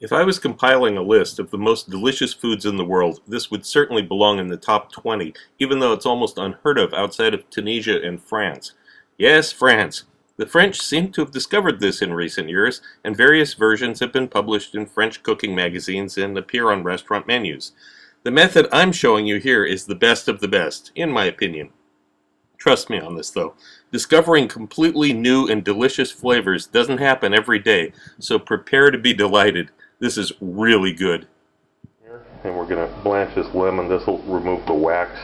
If I was compiling a list of the most delicious foods in the world, this would certainly belong in the top 20, even though it's almost unheard of outside of Tunisia and France. Yes, France! The French seem to have discovered this in recent years, and various versions have been published in French cooking magazines and appear on restaurant menus. The method I'm showing you here is the best of the best, in my opinion. Trust me on this, though. Discovering completely new and delicious flavors doesn't happen every day, so prepare to be delighted. This is really good. And we're going to blanch this lemon. This will remove the wax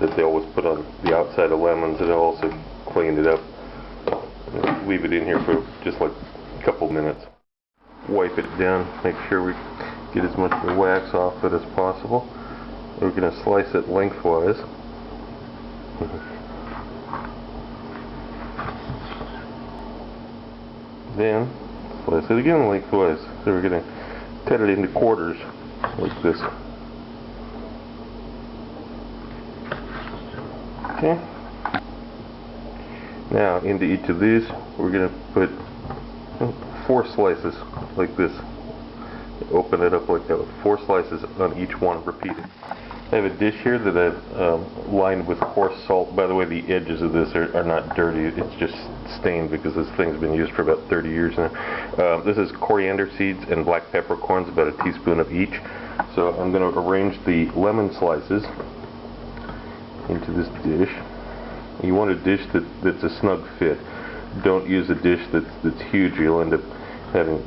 that they always put on the outside of lemons. It'll also clean it up. Leave it in here for just like a couple minutes. Wipe it down. Make sure we get as much of the wax off it as possible. We're going to slice it lengthwise. Then slice it again lengthwise. So we're going to cut it into quarters like this. Okay. Now into each of these we're going to put 4 slices like this. Open it up like that with 4 slices on each one. Repeat it. I have a dish here that I've lined with coarse salt. By the way, the edges of this are not dirty. It's just stained because this thing's been used for about 30 years now. This is coriander seeds and black peppercorns, about a teaspoon of each. So I'm going to arrange the lemon slices into this dish. You want a dish that's a snug fit. Don't use a dish that's huge. You'll end up having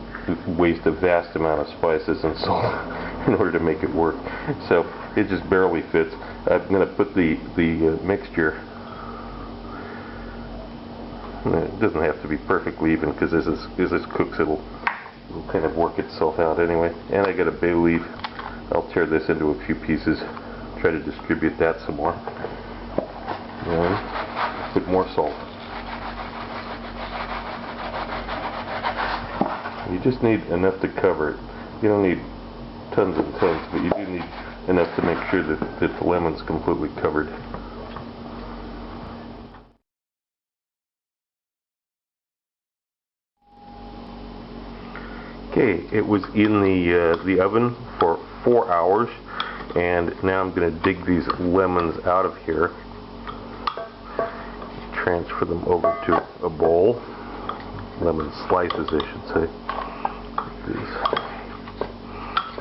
waste a vast amount of spices and salt in order to make it work. So it just barely fits. I'm going to put the mixture. It doesn't have to be perfectly even because as this cooks it'll kind of work itself out anyway. And I got a bay leaf. I'll tear this into a few pieces. Try to distribute that some more. And put more salt. You just need enough to cover it. You don't need tons and tons, but you do need enough to make sure that the lemon's completely covered. Okay, it was in the oven for 4 hours, and now I'm going to dig these lemons out of here. Transfer them over to a bowl. Lemon slices, I should say.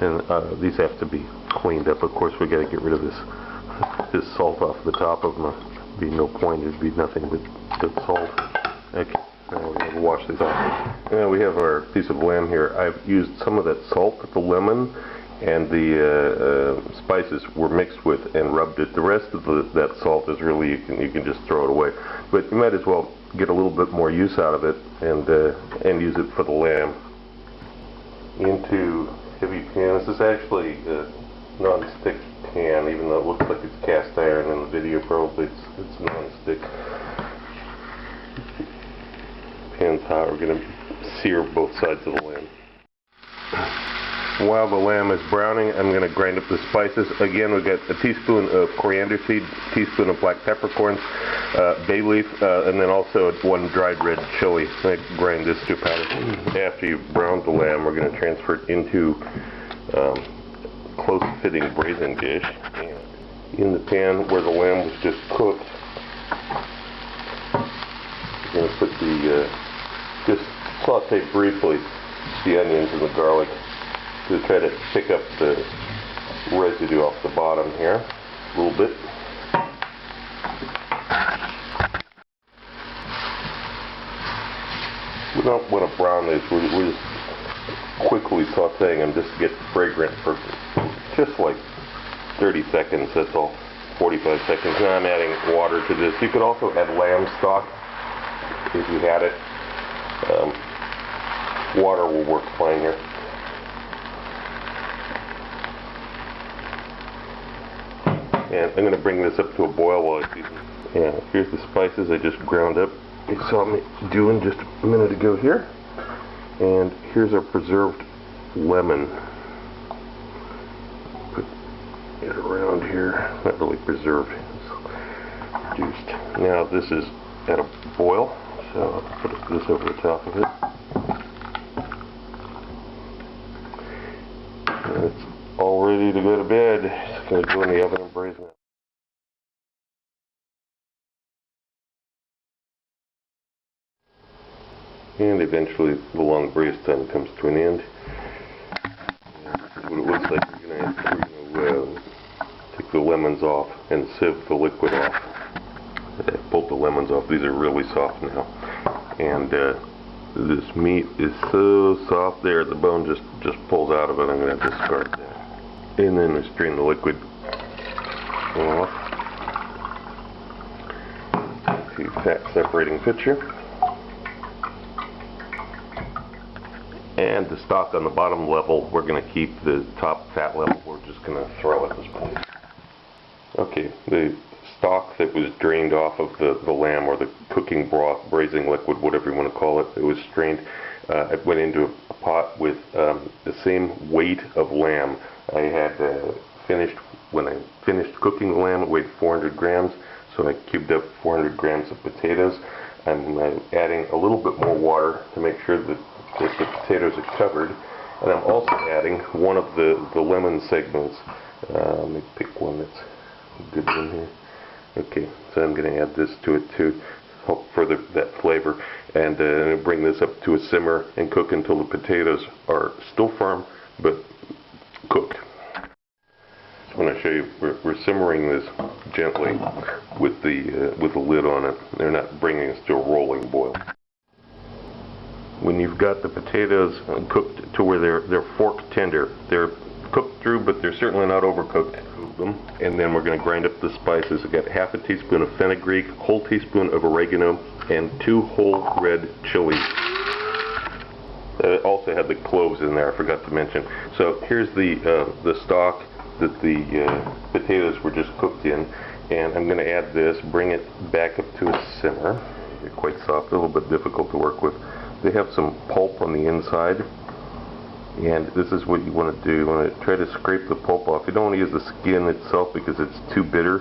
And these have to be cleaned up. Of course, we got to get rid of this salt off the top of them. There'd be no point. It'd be nothing but salt. Okay, now we're going to wash these off. Now we have our piece of lamb here. I've used some of that salt that the lemon and the spices were mixed with and rubbed it. The rest of that salt is really you can just throw it away. But you might as well get a little bit more use out of it and use it for the lamb. Into heavy pan. This is actually a non-stick pan, even though it looks like it's cast iron in the video. Probably it's non-stick. Pan's hot. We're going to sear both sides of the lamb. While the lamb is browning, I'm going to grind up the spices. Again, we've got a teaspoon of coriander seed, a teaspoon of black peppercorns, bay leaf, and then also 1 dried red chili. I grind this to powder. After you've browned the lamb, we're going to transfer it into close-fitting braising dish. In the pan where the lamb was just cooked, we're going to put just saute briefly the onions and the garlic to try to pick up the residue off the bottom here a little bit. We don't want to brown these. We're just quickly sauteing them just to get fragrant for just like 30 seconds. That's all. 45 seconds. Now I'm adding water to this. You could also add lamb stock if you had it. Water will work fine here. And I'm going to bring this up to a boil while I season. And here's the spices I just ground up. You saw me doing just a minute ago here. And here's our preserved lemon. Put it around here. Not really preserved. It's juiced. Now this is at a boil, so I'll put this over the top of it. It's all ready to go to bed. It's going to go in the oven and braise now. And eventually the long braise time comes to an end. And what it looks like, we're going to take the lemons off and sieve the liquid off. Pull the lemons off. These are really soft now. And this meat is so soft there, the bone just pulls out of it. I'm going to discard that. And then we strain the liquid off to fat separating pitcher. And the stock on the bottom level, we're going to keep. The top fat level we're just going to throw at this point. Okay, the stock that was drained off of the lamb, or the cooking broth, braising liquid, whatever you want to call it, it was strained. It went into a pot with the same weight of lamb. I had when I finished cooking the lamb, it weighed 400 grams, so I cubed up 400 grams of potatoes. I'm adding a little bit more water to make sure that the potatoes are covered, and I'm also adding one of the lemon segments. Let me pick one that's a good one here. Okay, so I'm going to add this to it to help further that flavor, and bring this up to a simmer and cook until the potatoes are still firm but cooked. I want to show you, we're simmering this gently with the lid on it. They're not bringing us to a rolling boil. When you've got the potatoes cooked to where they're fork tender, they're cooked through, but they're certainly not overcooked. And then we're going to grind up the spices. I've got half a teaspoon of fenugreek, whole teaspoon of oregano, and 2 whole red chilies. I also had the cloves in there, I forgot to mention. So here's the stock that the potatoes were just cooked in, and I'm going to add this, bring it back up to a simmer. They're quite soft, a little bit difficult to work with. They have some pulp on the inside, and this is what you want to do. You want to try to scrape the pulp off. You don't want to use the skin itself because it's too bitter,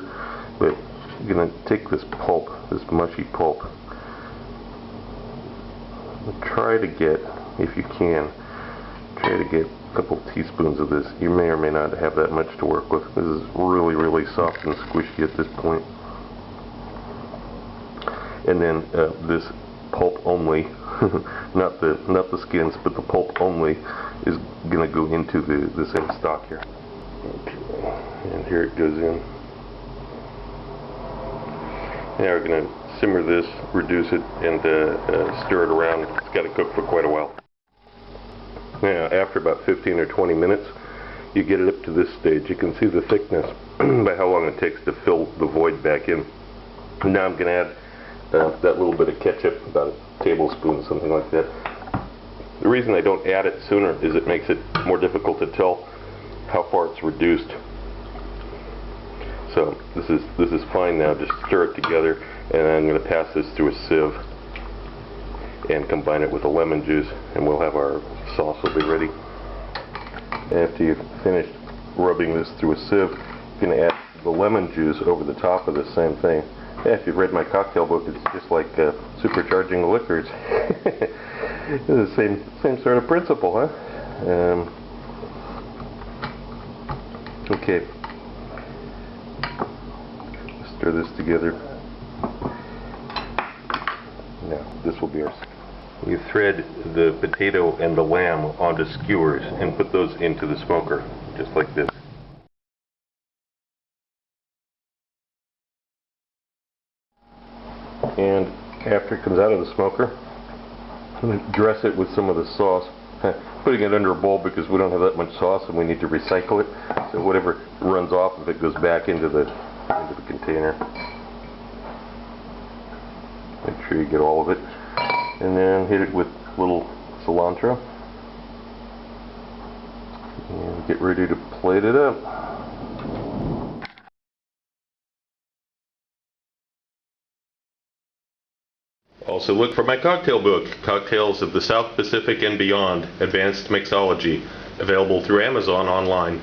but you're going to take this pulp, this mushy pulp, and try to get, if you can, try to get a couple teaspoons of this. You may or may not have that much to work with. This is really, really soft and squishy at this point. And then this pulp only, not the skins, but the pulp only, is going to go into the same stock here. Okay, and here it goes in. Now we're going to simmer this, reduce it, and stir it around. It's got to cook for quite a while. Now, after about 15 or 20 minutes, you get it up to this stage. You can see the thickness by how long it takes to fill the void back in. Now I'm going to add that little bit of ketchup, about a tablespoon, something like that. The reason I don't add it sooner is it makes it more difficult to tell how far it's reduced. So this is fine now. Just stir it together, and I'm going to pass this through a sieve and combine it with the lemon juice, and we'll have our sauce will be ready. After you've finished rubbing this through a sieve, you're going to add the lemon juice over the top of the same thing. Yeah, if you've read my cocktail book, it's just like supercharging the liquors. It's the same sort of principle, huh? Okay. Stir this together. Now, this will be ours. You thread the potato and the lamb onto skewers and put those into the smoker, just like this. And after it comes out of the smoker, I'm going to dress it with some of the sauce. Putting it under a bowl because we don't have that much sauce and we need to recycle it. So whatever runs off of it goes back into the container. Make sure you get all of it. And then hit it with a little cilantro. And get ready to plate it up. Also look for my cocktail book, Cocktails of the South Pacific and Beyond, Advanced Mixology, available through Amazon online.